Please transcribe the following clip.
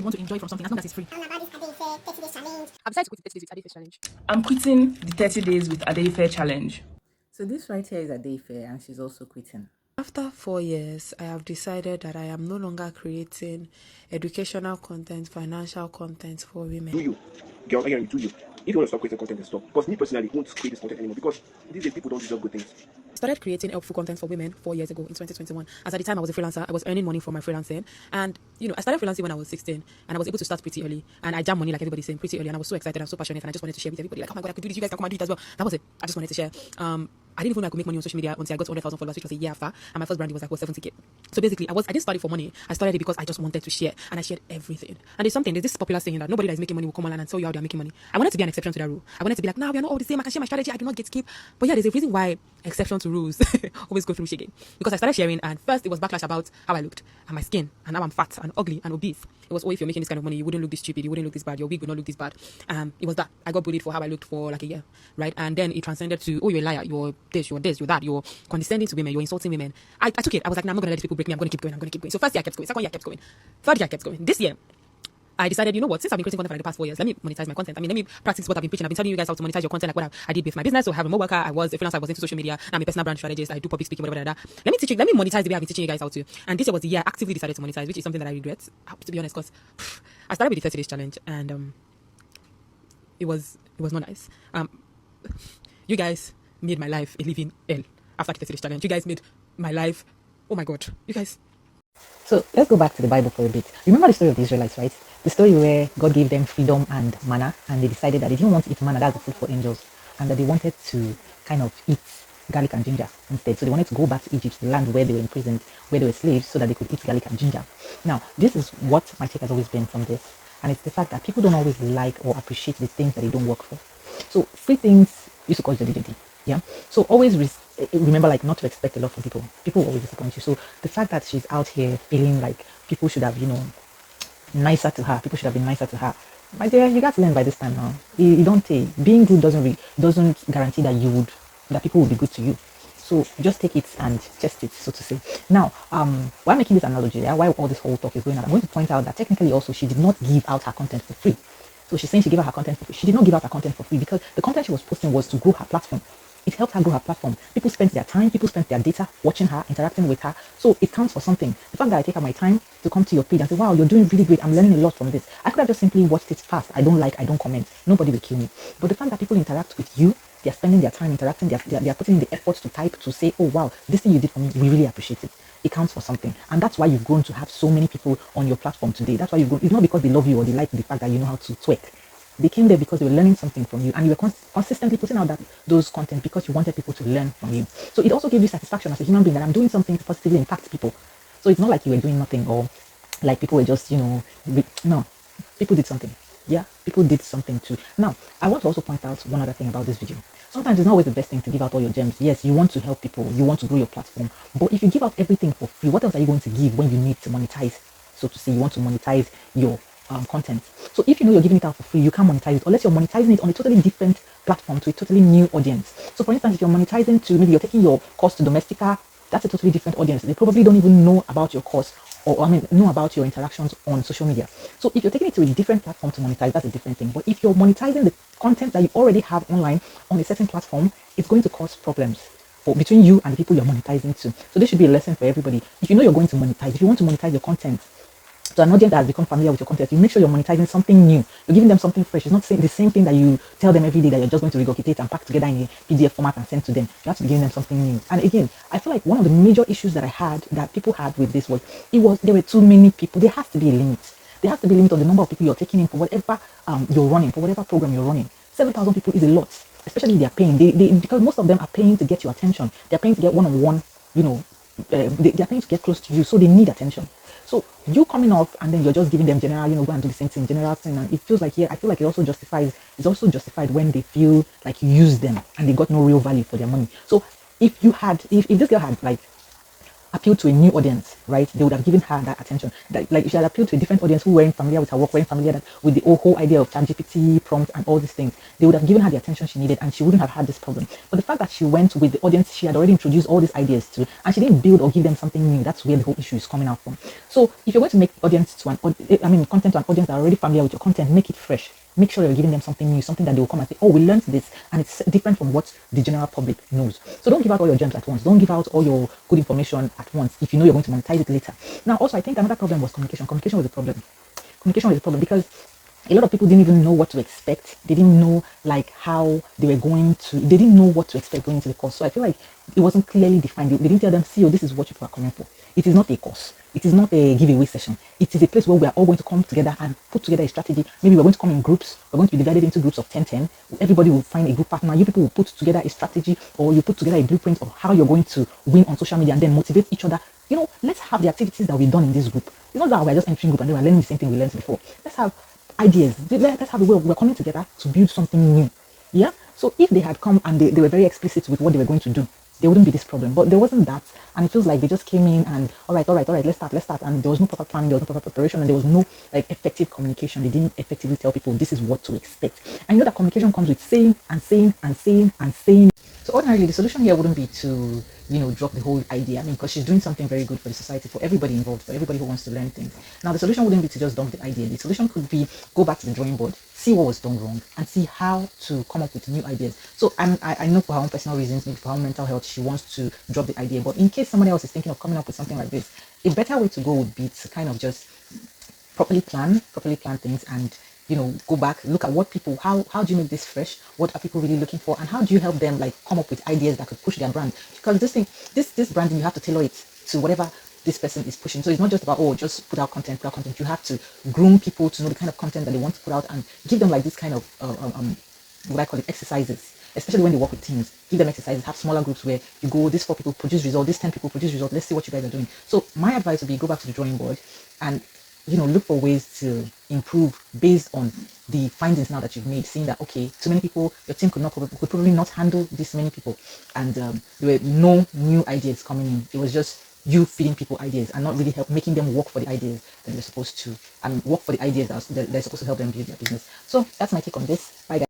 would want to enjoy from something as long as it's free. I've decided to quit the 30 days with Adeife challenge. I'm quitting the 30 days with Adeife challenge. So this right here is Adeife, and she's also quitting. After 4 years, I have decided that I am no longer creating educational content, financial content for women. Do you? Girl, again, do you? If you want to stop creating content, then stop. Because me personally won't create this content anymore because these days people don't deserve good things. I started creating helpful content for women 4 years ago in 2021. As at the time I was a freelancer, I was earning money from my freelancing. And, I started freelancing when I was 16 and I was able to start pretty early. And I jammed money like everybody's saying pretty early. And I was so excited and so passionate and I just wanted to share with everybody. Like, oh my God, I could do this. You guys can come and do it as well. That was it. I just wanted to share. I didn't even know I could make money on social media until I got 100,000 followers, which was a year after. And my first brand was like, 70K. So basically, I didn't start it for money. I started it because I just wanted to share. And I shared everything. And there's this popular saying that nobody that is making money will come online and tell you how they are making money. I wanted to be an exception to that rule. I wanted to be like, we are not all the same. I can share my strategy. I do not get skip. But yeah, there's a reason why exception to rules always go through shaking. Because I started sharing and first it was backlash about how I looked and my skin and how I'm fat and ugly and obese. It was, if you're making this kind of money, you wouldn't look this stupid, you wouldn't look this bad, your wig would not look this bad. It was that. I got bullied for how I looked for like a year, right? And then it transcended to, you're a liar, you're this, you're that, you're condescending to women, you're insulting women. I took it. I was like, I'm not going to let these people break me. I'm going to keep going. So first year I kept going. Second year I kept going. Third year I kept going. This year, I decided, you know what, since I've been creating content for like the past 4 years, let me monetize my content. Let me practice what I've been preaching. I've been telling you guys how to monetize your content, like what I did with my business. So I have a remote worker, I was a freelancer, I was into social media, now I'm a personal brand strategist, I do public speaking, whatever. Let me monetize the way I've been teaching you guys how to. And this year was the year I actively decided to monetize, which is something that I regret, to be honest, because I started with the 30 days challenge and it was not nice. You guys made my life a living hell after the 30 days challenge. You guys made my life, oh my God, you guys. So let's go back to the Bible for a bit. Remember the story of the Israelites, right? The story where God gave them freedom and manna, and they decided that they didn't want to eat manna, that's the food for angels, and that they wanted to kind of eat garlic and ginger instead. So they wanted to go back to Egypt, the land where they were imprisoned, where they were slaves, so that they could eat garlic and ginger. Now, this is what my take has always been from this, and it's the fact that people don't always like or appreciate the things that they don't work for. So free things used to cause judgment. Yeah. So always remember, like, not to expect a lot from people. People will always disappoint you. So the fact that she's out here feeling like people should have, nicer to her. People should have been nicer to her. My dear, you got to learn by this time now. You don't take being good doesn't guarantee that people will be good to you. So just take it and test it, so to say. Now, why making this analogy? Why all this whole talk is going on? I'm going to point out that technically also she did not give out her content for free. So she's saying she gave out her content for free. She did not give out her content for free because the content she was posting was to grow her platform. It helped her grow her platform. People spent their time, people spent their data watching her, interacting with her. So it counts for something. The fact that I take out my time to come to your page and say, wow, you're doing really great. I'm learning a lot from this. I could have just simply watched it fast. I don't comment. Nobody will kill me. But the fact that people interact with you, they're spending their time interacting, they're putting in the effort to type, to say, oh, wow, this thing you did for me, we really appreciate it. It counts for something. And that's why you've grown to have so many people on your platform today. That's why you've grown. It's not because they love you or they like the fact that you know how to twerk. They came there because they were learning something from you, and you were consistently putting out those content because you wanted people to learn from you. So it also gave you satisfaction as a human being that I'm doing something to positively impact people. So it's not like you were doing nothing or like people were just, no, people did something. Yeah, people did something too. Now, I want to also point out one other thing about this video. Sometimes it's not always the best thing to give out all your gems. Yes, you want to help people, you want to grow your platform, but if you give out everything for free, what else are you going to give when you need to monetize? So to say, you want to monetize your content. So if you know you're giving it out for free, you can't monetize it unless you're monetizing it on a totally different platform to a totally new audience. So for instance, if you're monetizing to, maybe you're taking your course to Domestika, that's a totally different audience. They probably don't even know about your course or know about your interactions on social media. So if you're taking it to a different platform to monetize, that's a different thing. But if you're monetizing the content that you already have online on a certain platform, it's going to cause problems between you and the people you're monetizing to. So this should be a lesson for everybody. If you know you're going to monetize, if you want to monetize your content, so an audience that has become familiar with your content, you make sure you're monetizing something new. You're giving them something fresh. It's not saying the same thing that you tell them every day that you're just going to regurgitate and pack together in a PDF format and send to them. You have to be giving them something new. And again, I feel like one of the major issues that people had with this was there were too many people. There has to be a limit. There has to be a limit on the number of people you're taking in for whatever you're running, for whatever program you're running. 7,000 people is a lot, especially if they're paying. Because most of them are paying to get your attention. They're paying to get one-on-one, they're paying to get close to you, so they need attention. So you coming off and then you're just giving them general, go and do the same thing, general thing, and it feels like, I feel like it's also justified when they feel like you use them and they got no real value for their money. So if this girl had like appealed to a new audience, right, they would have given her that attention. That, like, if she had appealed to a different audience who weren't familiar with her work, weren't familiar with the whole idea of ChatGPT prompt and all these things, they would have given her the attention she needed, and she wouldn't have had this problem. But the fact that she went with the audience she had already introduced all these ideas to, and she didn't build or give them something new, that's where the whole issue is coming out from. So if you're going to make audience to content to an audience that are already familiar with your content, make it fresh. Make sure you're giving them something new, something that they will come and say, oh, we learned this, and it's different from what the general public knows. So don't give out all your gems at once. Don't give out all your good information at once if you know you're going to monetize it later. Now, also, I think another problem was communication. Communication was a problem. Communication was a problem because a lot of people didn't even know what to expect. They didn't know like how they were going to, they didn't know what to expect going into the course. So I feel like it wasn't clearly defined. They didn't tell them, see, oh, this is what people are coming for. It is not a course. It is not a giveaway session. It is a place where we are all going to come together and put together a strategy. Maybe we're going to come in groups. We're going to be divided into groups of 10-10. Everybody will find a group partner. You people will put together a strategy, or you put together a blueprint of how you're going to win on social media and then motivate each other. You know, let's have the activities that we've done in this group. It's not that we're just entering group and then we're learning the same thing we learned before. Let's have ideas. Let's have a way of we're coming together to build something new. Yeah. So if they had come and they were very explicit with what they were going to do, there wouldn't be this problem. But there wasn't that, and it feels like they just came in and all right, let's start, and there was no proper planning, there was no proper preparation, and there was no like effective communication. They didn't effectively tell people this is what to expect. And you know that communication comes with saying and saying and saying and saying. So ordinarily, the solution here wouldn't be to, drop the whole idea. I mean, because she's doing something very good for the society, for everybody involved, for everybody who wants to learn things. Now, the solution wouldn't be to just dump the idea. The solution could be go back to the drawing board, see what was done wrong, and see how to come up with new ideas. So I know for her own personal reasons, maybe for her own mental health, she wants to drop the idea. But in case somebody else is thinking of coming up with something like this, a better way to go would be to kind of just properly plan things, and go back, look at what people, how do you make this fresh, what are people really looking for, and how do you help them like come up with ideas that could push their brand. Because this branding, you have to tailor it to whatever this person is pushing. So it's not just about, oh, just put out content. You have to groom people to know the kind of content that they want to put out, and give them like this kind of what I call it, exercises. Especially when they work with teams, give them exercises, have smaller groups where you go, these 4 people produce results, these 10 people produce results, let's see what you guys are doing. So my advice would be go back to the drawing board and look for ways to improve based on the findings now that you've made, seeing that, okay, too many people, your team could probably not handle this many people, and there were no new ideas coming in. It was just you feeding people ideas and not really making them work for the ideas that they're supposed to, and work for the ideas that they're supposed to help them build their business. So that's my take on this. Bye guys.